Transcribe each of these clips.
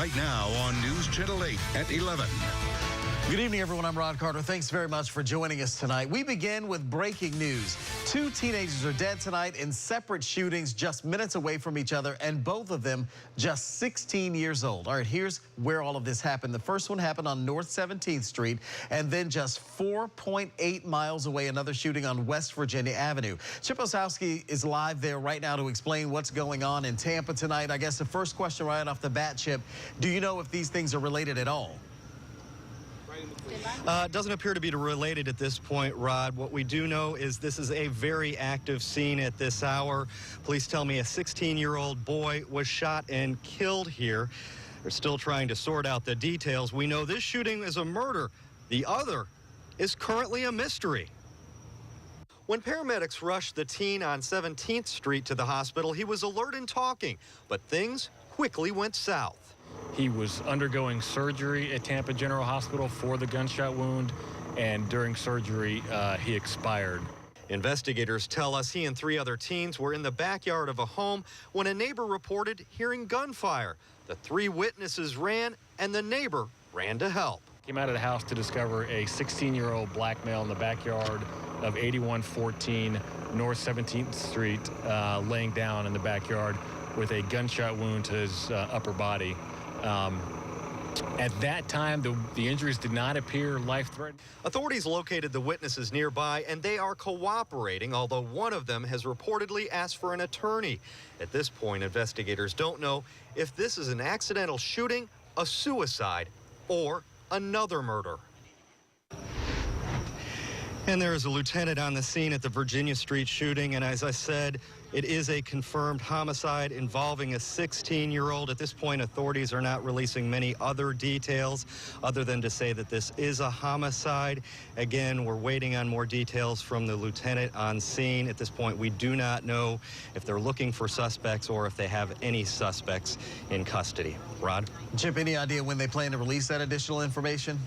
right now on News Channel 8 at 11. Good evening, everyone. I'm Rod Carter. Thanks very much for joining us tonight. We begin with breaking news. 2 teenagers are dead tonight in separate shootings just minutes away from each other, and both of them just 16 years old. All right, here's where all of this happened. The first one happened on North 17th Street, and then just 4.8 miles away, another shooting on West Virginia Avenue. Chip Osowski is live there right now to explain what's going on in Tampa tonight. I guess the first question right off the bat, Chip, do you know if these things are related at all? Doesn't appear to be related at this point, Rod. What we do know is this is a very active scene at this hour. Police tell me a 16-year-old boy was shot and killed here. They're still trying to sort out the details. We know this shooting is a murder. The other is currently a mystery. When paramedics rushed the teen on 17th Street to the hospital, he was alert and talking, but things quickly went south. He was undergoing surgery at Tampa General Hospital for the gunshot wound, and during surgery, he expired. Investigators tell us he and 3 other teens were in the backyard of a home when a neighbor reported hearing gunfire. The 3 witnesses ran, and the neighbor ran to help. Came out of the house to discover a 16-year-old black male in the backyard of 8114 North 17th Street, laying down in the backyard with a gunshot wound to his upper body. At that time, the injuries did not appear life-threatening. Authorities located the witnesses nearby, and they are cooperating, although one of them has reportedly asked for an attorney. At this point, investigators don't know if this is an accidental shooting, a suicide, or another murder. And there is a lieutenant on the scene at the Virginia Street shooting, and as I said, it is a confirmed homicide involving a 16-year-old. At this point, authorities are not releasing many other details other than to say that this is a homicide. Again, we're waiting on more details from the lieutenant on scene. At this point, we do not know if they're looking for suspects or if they have any suspects in custody. Rod? Chip, any idea when they plan to release that additional information?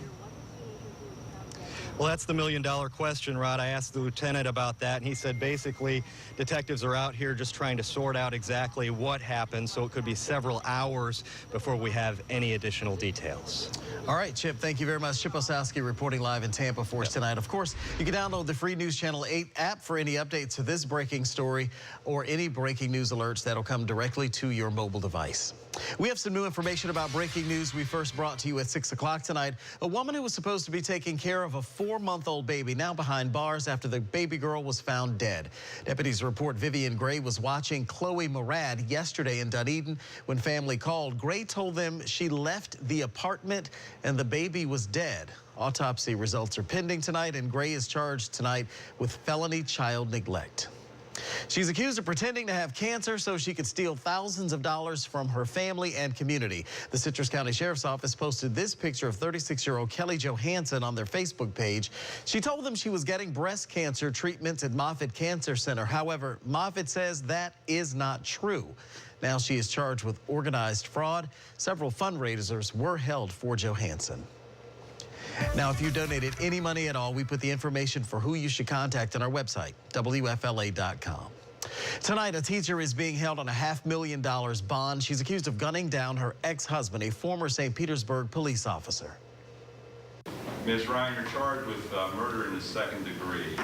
Well, that's the million-dollar question, Rod. I asked the lieutenant about that, and he said basically detectives are out here just trying to sort out exactly what happened, so it could be several hours before we have any additional details. All right, Chip, thank you very much. Chip Osowski reporting live in Tampa for us tonight. Of course, you can download the free News Channel 8 app for any updates to this breaking story or any breaking news alerts that'll come directly to your mobile device. We have some new information about breaking news we first brought to you at 6 o'clock tonight. A woman who was supposed to be taking care of a 4-month-old baby now behind bars after the baby girl was found dead. Deputies report Vivian Gray was watching Chloe Murad yesterday in Dunedin. When family called, Gray told them she left the apartment and the baby was dead. Autopsy results are pending tonight, and Gray is charged tonight with felony child neglect. She's accused of pretending to have cancer so she could steal thousands of dollars from her family and community. The Citrus County Sheriff's Office posted this picture of 36-year-old Kelly Johansson on their Facebook page. She told them she was getting breast cancer treatments at Moffitt Cancer Center. However, Moffitt says that is not true. Now she is charged with organized fraud. Several fundraisers were held for Johansson. Now, if you donated any money at all, we put the information for who you should contact on our website, WFLA.com. Tonight, a teacher is being held on a $500,000 bond. She's accused of gunning down her ex-husband, a former St. Petersburg police officer. Ms. Ryan, you're charged with murder in the 2nd degree.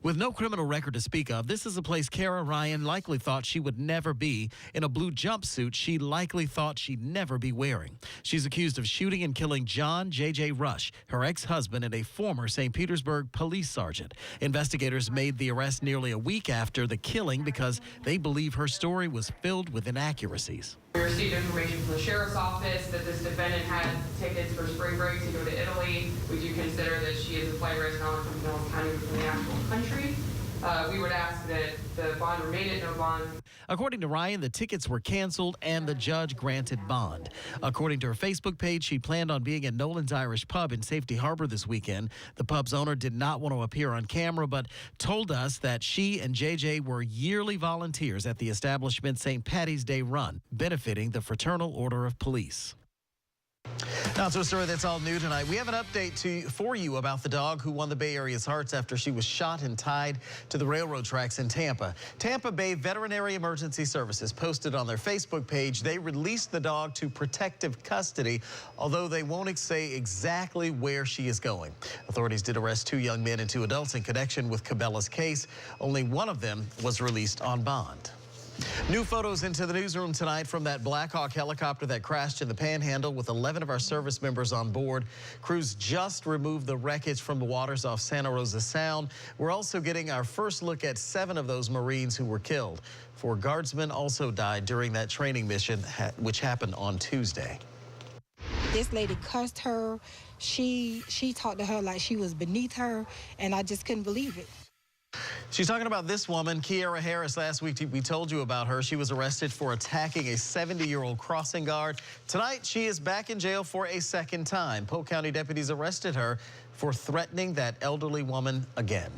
With no criminal record to speak of, this is a place Kara Ryan likely thought she would never be, in a blue jumpsuit she likely thought she'd never be wearing. She's accused of shooting and killing John J.J. Rush, her ex-husband and a former St. Petersburg police sergeant. Investigators made the arrest nearly a week after the killing because they believe her story was filled with inaccuracies. We received information from the Sheriff's Office that this defendant had tickets for spring break to go to Italy. We do consider that she is a flight risk not from Pinellas County but from the actual country. We would ask that the bond remain at no bond. According to Ryan, the tickets were canceled and the judge granted bond. According to her Facebook page, she planned on being at Nolan's Irish Pub in Safety Harbor this weekend. The pub's owner did not want to appear on camera, but told us that she and JJ were yearly volunteers at the establishment's St. Patty's Day run, benefiting the Fraternal Order of Police. Now to a story that's all new tonight. We have an update for you about the dog who won the Bay Area's hearts after she was shot and tied to the railroad tracks in Tampa. Tampa Bay Veterinary Emergency Services posted on their Facebook page they released the dog to protective custody, although they won't say exactly where she is going. Authorities did arrest 2 young men and 2 adults in connection with Cabela's case. Only one of them was released on bond. New photos into the newsroom tonight from that Black Hawk helicopter that crashed in the Panhandle with 11 of our service members on board. Crews just removed the wreckage from the waters off Santa Rosa Sound. We're also getting our first look at 7 of those Marines who were killed. 4 guardsmen also died during that training mission, which happened on Tuesday. This lady cussed her. She talked to her like she was beneath her, and I just couldn't believe it. She's talking about this woman, Kiara Harris. Last week, we told you about her. She was arrested for attacking a 70-year-old crossing guard. Tonight, she is back in jail for a second time. Polk County deputies arrested her for threatening that elderly woman again.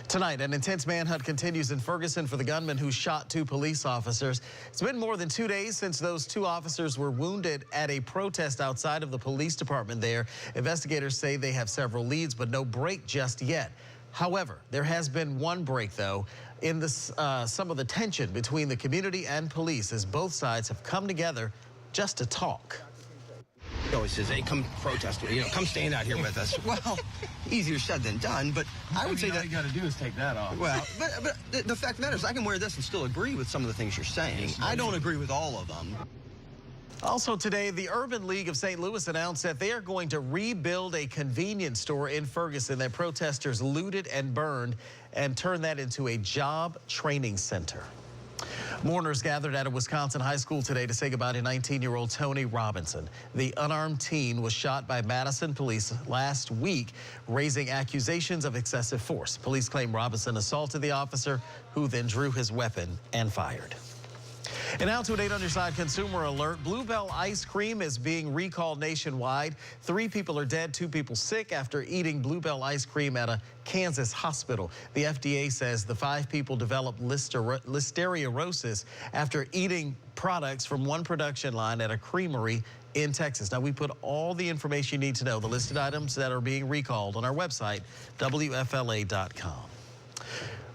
Tonight, an intense manhunt continues in Ferguson for the gunman who shot 2 police officers. It's been more than 2 days since those 2 officers were wounded at a protest outside of the police department there. Investigators say they have several leads, but no break just yet. However, there has been one break, though, in this, some of the tension between the community and police as both sides have come together just to talk. He always says, hey, come protest, come stand out here with us. Well, easier said than done, but I would say that... all you got to do is take that off. Well, but the fact matters, I can wear this and still agree with some of the things you're saying. I don't agree with all of them. Also today, the Urban League of St. Louis announced that they are going to rebuild a convenience store in Ferguson that protesters looted and burned and turn that into a job training center. Mourners gathered at a Wisconsin high school today to say goodbye to 19-year-old Tony Robinson. The unarmed teen was shot by Madison police last week, raising accusations of excessive force. Police claim Robinson assaulted the officer, who then drew his weapon and fired. And now to an 8 on your side consumer alert. Bluebell ice cream is being recalled nationwide. 3 people are dead, 2 people sick after eating Bluebell ice cream at a Kansas hospital. The FDA says the 5 people developed listeriosis after eating products from one production line at a creamery in Texas. Now, we put all the information you need to know, the listed items that are being recalled, on our website, WFLA.com.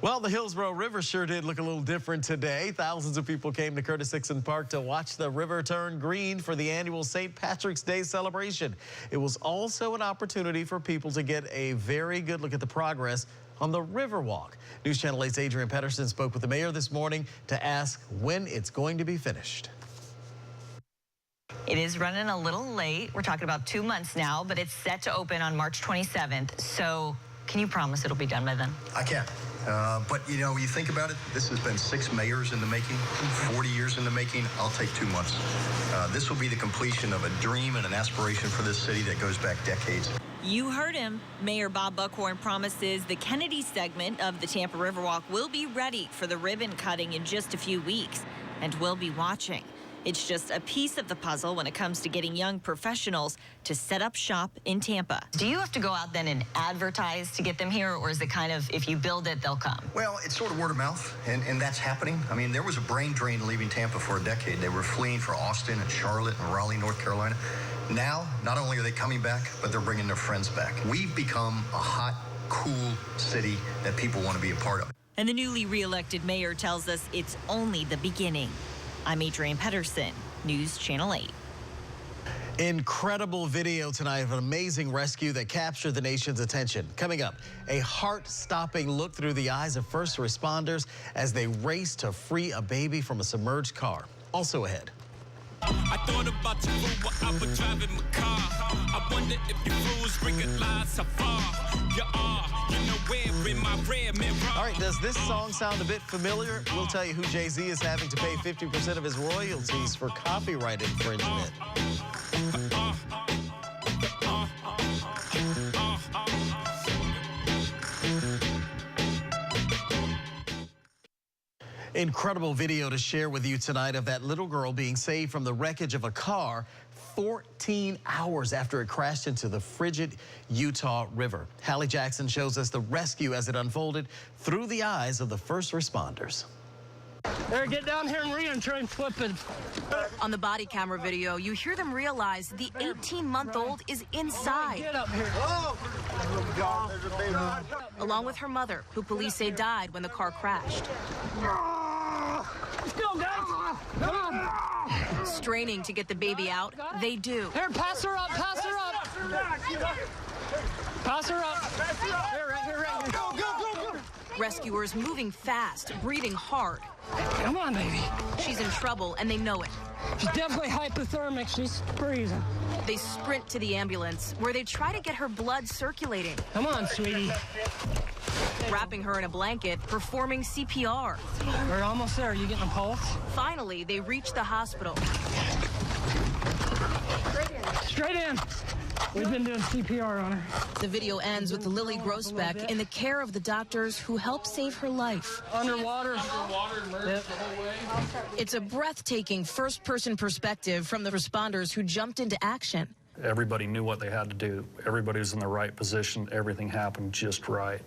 Well, the Hillsborough River sure did look a little different today. Thousands of people came to Curtis Dixon Park to watch the river turn green for the annual St. Patrick's Day celebration. It was also an opportunity for people to get a very good look at the progress on the Riverwalk. News Channel 8's Adrian Pedersen spoke with the mayor this morning to ask when it's going to be finished. It is running a little late. We're talking about 2 months now, but it's set to open on March 27th. So can you promise it'll be done by then? I can. But, you think about it, this has been 6 mayors in the making, 40 years in the making. I'll take 2 months. This will be the completion of a dream and an aspiration for this city that goes back decades. You heard him. Mayor Bob Buckhorn promises the Kennedy segment of the Tampa Riverwalk will be ready for the ribbon cutting in just a few weeks, and we'll be watching. It's just a piece of the puzzle when it comes to getting young professionals to set up shop in Tampa. Do you have to go out then and advertise to get them here, or is it kind of if you build it, they'll come? Well, it's sort of word of mouth, and that's happening. I mean, there was a brain drain leaving Tampa for a decade. They were fleeing for Austin and Charlotte and Raleigh, North Carolina. Now, not only are they coming back, but they're bringing their friends back. We've become a hot, cool city that people want to be a part of. And the newly re-elected mayor tells us it's only the beginning. I'm Adrian Pedersen, News Channel 8. Incredible video tonight of an amazing rescue that captured the nation's attention. Coming up, a heart-stopping look through the eyes of first responders as they race to free a baby from a submerged car. Also ahead. I thought about you while I was driving my car. I wonder if you fools realize how far you are. You know where in my rear mirror. All right, does this song sound a bit familiar? We'll tell you who Jay-Z is having to pay 50% of his royalties for copyright infringement. Incredible video to share with you tonight of that little girl being saved from the wreckage of a car 14 hours after it crashed into the frigid Utah River. Hallie Jackson shows us the rescue as it unfolded through the eyes of the first responders. There, get down here and and try and flip it. On the body camera video, you hear them realize the 18-month-old is inside. Get up here. Along with her mother, who police say died when the car crashed. Let's go, guys. Come on. Straining to get the baby out, they do. Here, pass her up, pass her up. Pass her up. Here, right here, right here. Go, go, go, go. Rescuers moving fast, breathing hard. Come on, baby. She's in trouble, and they know it. She's definitely hypothermic. She's freezing. They sprint to the ambulance, where they try to get her blood circulating. Come on, sweetie. Wrapping her in a blanket, performing CPR. We're almost there. You getting a pulse? Finally, they reach the hospital. Straight in. We've been doing CPR on her. The video ends with Lily Grosbeck in the care of the doctors who helped save her life. Underwater. Yep. It's a breathtaking first-person perspective from the responders who jumped into action. Everybody knew what they had to do. Everybody was in the right position. Everything happened just right.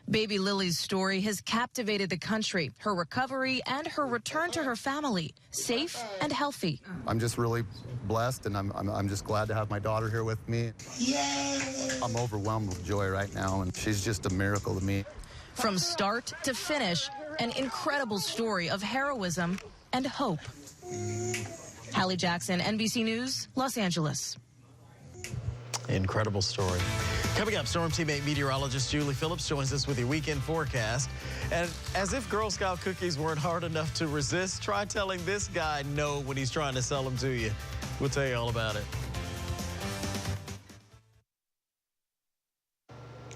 Baby Lily's story has captivated the country, her recovery and her return to her family, safe and healthy. I'm just really blessed, and I'm just glad to have my daughter here with me. Yay! I'm overwhelmed with joy right now, and she's just a miracle to me. From start to finish, an incredible story of heroism and hope. Hallie Jackson, NBC News, Los Angeles. Incredible story. Coming up, Storm Team 8 meteorologist Julie Phillips joins us with your weekend forecast. And as if Girl Scout cookies weren't hard enough to resist, try telling this guy no when he's trying to sell them to you. We'll tell you all about it.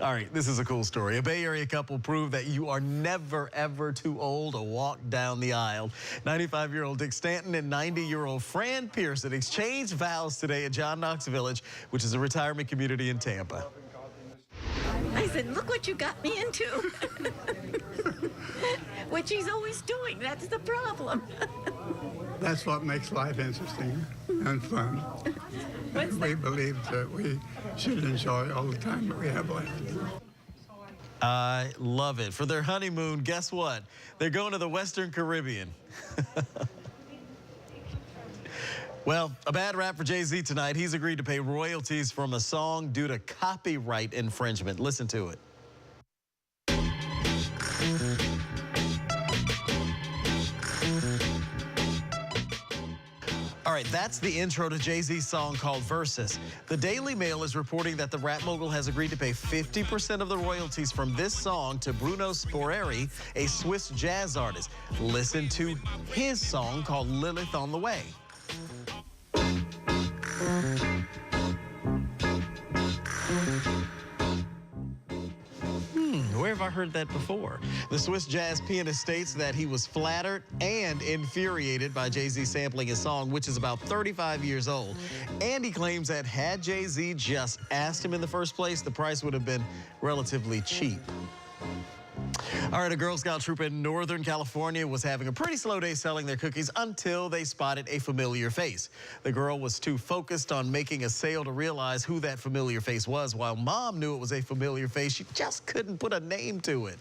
All right, this is a cool story. A Bay Area couple proved that you are never, ever too old to walk down the aisle. 95-year-old Dick Stanton and 90-year-old Fran Pearson exchanged vows today at John Knox Village, which is a retirement community in Tampa. I said, look what you got me into. What she's always doing, that's the problem. That's what makes life interesting and fun. We believe that we should enjoy all the time that we have left. I love it. For their honeymoon, guess what? They're going to the Western Caribbean. Well, a bad rap for Jay-Z tonight. He's agreed to pay royalties from a song due to copyright infringement. Listen to it. All right, that's the intro to Jay-Z's song called Versus. The Daily Mail is reporting that the rap mogul has agreed to pay 50% of the royalties from this song to Bruno Sporeri, a Swiss jazz artist. Listen to his song called Lilith on the Way. Where have I heard that before? The Swiss jazz pianist states that he was flattered and infuriated by Jay-Z sampling his song, which is about 35 years old. And he claims that had Jay-Z just asked him in the first place, the price would have been relatively cheap. All right, a Girl Scout troop in Northern California was having a pretty slow day selling their cookies until they spotted a familiar face. The girl was too focused on making a sale to realize who that familiar face was. While Mom knew it was a familiar face, she just couldn't put a name to it.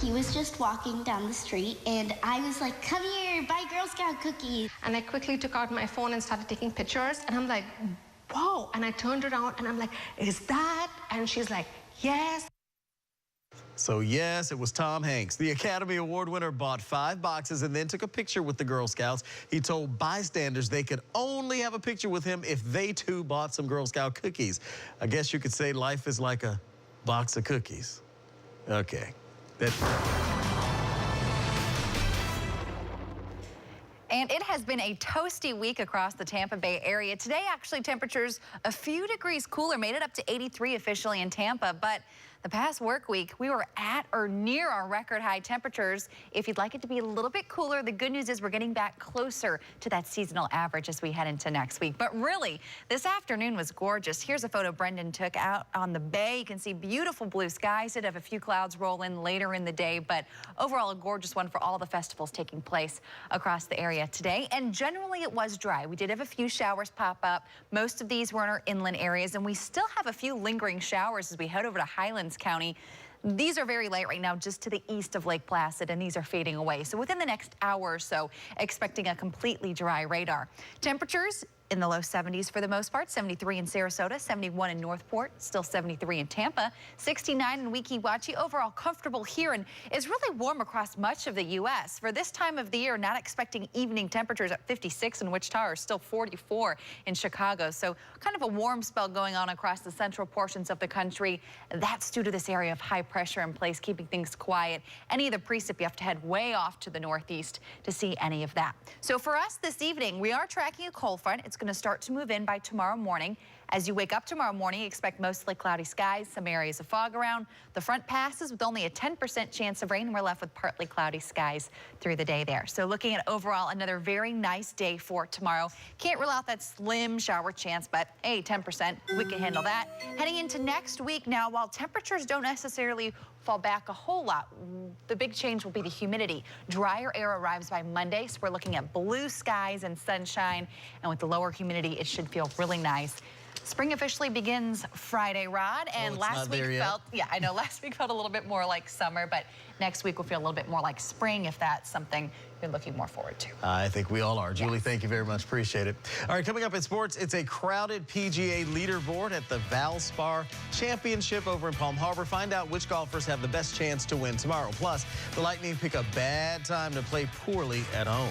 He was just walking down the street, and I was like, come here, buy Girl Scout cookies. And I quickly took out my phone and started taking pictures, and I'm like, whoa. And I turned around, and I'm like, is that? And she's like, yes. So yes, it was Tom Hanks. The Academy Award winner bought 5 boxes and then took a picture with the Girl Scouts. He told bystanders they could only have a picture with him if they too bought some Girl Scout cookies. I guess you could say life is like a box of cookies. Okay. And it has been a toasty week across the Tampa Bay area. Today, actually, temperatures a few degrees cooler, made it up to 83 officially in Tampa, but the past work week, we were at or near our record high temperatures. If you'd like it to be a little bit cooler, the good news is we're getting back closer to that seasonal average as we head into next week. But really, this afternoon was gorgeous. Here's a photo Brendan took out on the bay. You can see beautiful blue skies. Did have a few clouds roll in later in the day, but overall a gorgeous one for all the festivals taking place across the area today. And generally it was dry. We did have a few showers pop up. Most of these were in our inland areas, and we still have a few lingering showers as we head over to Highlands County. These are very light right now, just to the east of Lake Placid, and these are fading away. So within the next hour or so, expecting a completely dry radar. Temperatures in the low 70s for the most part. 73 in Sarasota, 71 in Northport, still 73 in Tampa, 69 in Weeki Wachee. Overall comfortable here, and it's really warm across much of the U.S. For this time of the year, not expecting evening temperatures at 56 in Wichita, or still 44 in Chicago. So kind of a warm spell going on across the central portions of the country. That's due to this area of high pressure in place, keeping things quiet. Any of the precip, you have to head way off to the northeast to see any of that. So for us this evening, we are tracking a cold front. It's going to start to move in by tomorrow morning. As you wake up tomorrow morning, expect mostly cloudy skies, some areas of fog around. The front passes with only a 10% chance of rain, and we're left with partly cloudy skies through the day there. So looking at overall another very nice day for tomorrow. Can't rule out that slim shower chance, but hey, 10%, we can handle that. Heading into next week now, while temperatures don't necessarily fall back a whole lot, the big change will be the humidity. Drier air arrives by Monday, so we're looking at blue skies and sunshine, and with the lower humidity, it should feel really nice. Spring officially begins Friday, Rod, and last week felt, I know last week felt a little bit more like summer, but next week will feel a little bit more like spring, if that's something you're looking more forward to. I think we all are. Julie, thank you very much. Appreciate it. All right, coming up in sports, it's a crowded PGA leaderboard at the Valspar Championship over in Palm Harbor. Find out which golfers have the best chance to win tomorrow. Plus, the Lightning pick a bad time to play poorly at home.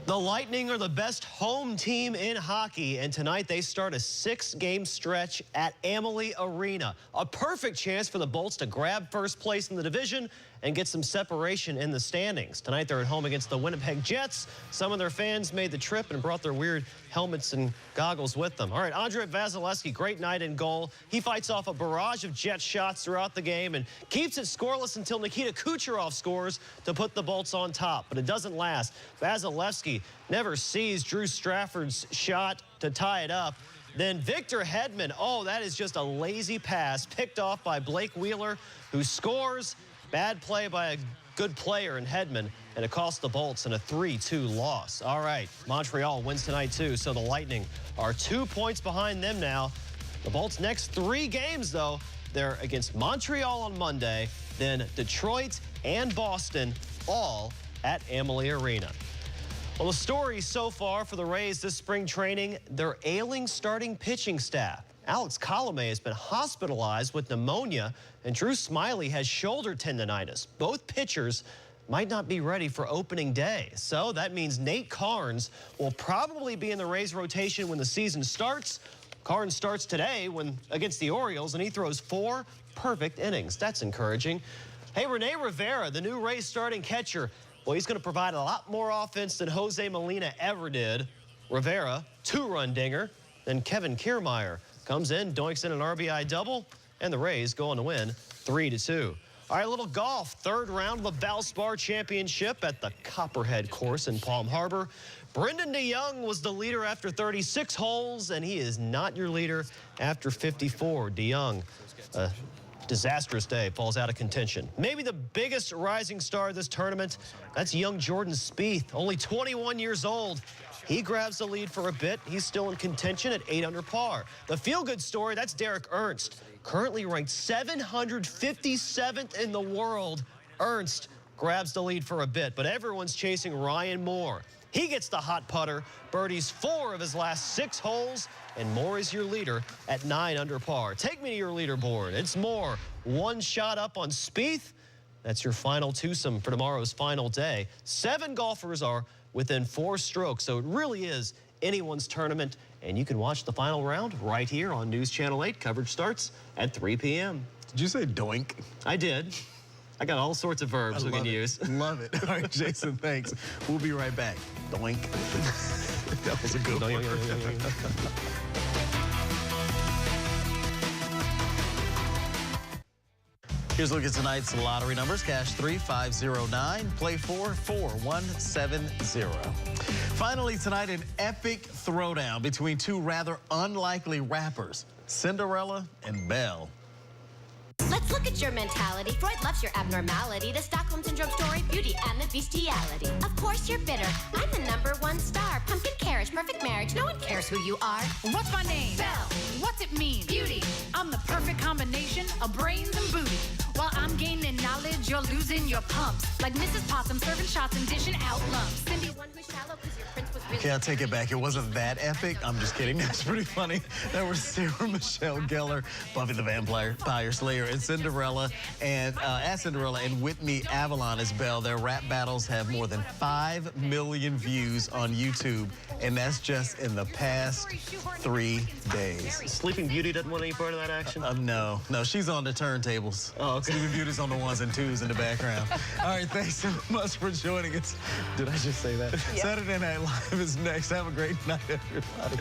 The Lightning are the best home team in hockey, and tonight they start a 6-game stretch at Amalie Arena. A perfect chance for the Bolts to grab first place in the division and get some separation in the standings. Tonight they're at home against the Winnipeg Jets. Some of their fans made the trip and brought their weird helmets and goggles with them. All right, Andrei Vasilevsky, great night in goal. He fights off a barrage of Jet shots throughout the game and keeps it scoreless until Nikita Kucherov scores to put the Bolts on top. But it doesn't last. Vasilevsky never sees Drew Stafford's shot to tie it up. Then Victor Hedman, oh, that is just a lazy pass picked off by Blake Wheeler, who scores. Bad play by a good player in Hedman, and it cost the Bolts in a 3-2 loss. All right, Montreal wins tonight too, so the Lightning are 2 points behind them now. The Bolts' next 3 games, though, they're against Montreal on Monday, then Detroit and Boston, all at Amalie Arena. Well, the story so far for the Rays this spring training, their ailing starting pitching staff. Alex Colomé has been hospitalized with pneumonia, and Drew Smyly has shoulder tendonitis. Both pitchers might not be ready for opening day. So that means Nate Carnes will probably be in the Rays rotation when the season starts. Carnes starts today against the Orioles, and he throws 4 perfect innings. That's encouraging. Hey, Rene Rivera, the new Rays starting catcher, well, he's going to provide a lot more offense than Jose Molina ever did. Rivera, 2-run dinger. Then Kevin Kiermaier comes in, doinks in an RBI double, and the Rays go on to win 3-2. All right, a little golf. 3rd round of the Valspar Championship at the Copperhead course in Palm Harbor. Brendan DeYoung was the leader after 36 holes, and he is not your leader after 54. DeYoung, a disastrous day, falls out of contention. Maybe the biggest rising star of this tournament, that's young Jordan Spieth, only 21 years old. He grabs the lead for a bit. He's still in contention at 8 under par. The feel-good story, that's Derek Ernst, currently ranked 757th in the world. Ernst grabs the lead for a bit, but everyone's chasing Ryan Moore. He gets the hot putter, birdies 4 of his last 6 holes, and Moore is your leader at 9 under par. Take me to your leaderboard. It's Moore, 1 shot up on Spieth. That's your final twosome for tomorrow's final day. 7 golfers are within 4 strokes, so it really is anyone's tournament, and you can watch the final round right here on News Channel 8. Coverage starts at 3 p.m. Did you say doink? I did. I got all sorts of verbs we can use. Love it. All right, Jason, thanks. We'll be right back. Doink. That was a good one. Here's a look at tonight's lottery numbers. Cash 3509, play 44170. Finally tonight, an epic throwdown between 2 rather unlikely rappers. Cinderella and Belle. Let's look at your mentality. Freud loves your abnormality. The Stockholm Syndrome story, beauty, and the bestiality. Of course you're bitter. I'm the #1 star. Pumpkin carriage, perfect marriage. No one cares who you are. What's my name? Belle. What's it mean? Beauty. I'm the perfect combination of brains and booty. While I'm gaining knowledge, you're losing your pumps. Like Mrs. Possum serving shots and dishing out lumps. Cindy, one who's shallow because your prince was really... Okay, I'll take it back. It wasn't that epic. I'm just kidding. That's pretty funny. That was Sarah Michelle Gellar, Buffy the Vampire Slayer, and Cinderella, and Whitney Avalon as Belle. Their rap battles have more than 5 million views on YouTube, and that's just in the past 3 days. Sleeping Beauty doesn't want any part of that action? No, she's on the turntables. Oh, okay. Sleeping Beauty's on the 1s and 2s in the background. All right, thanks so much for joining us. Did I just say that? Yep. Saturday Night Live is next. Have a great night, everybody.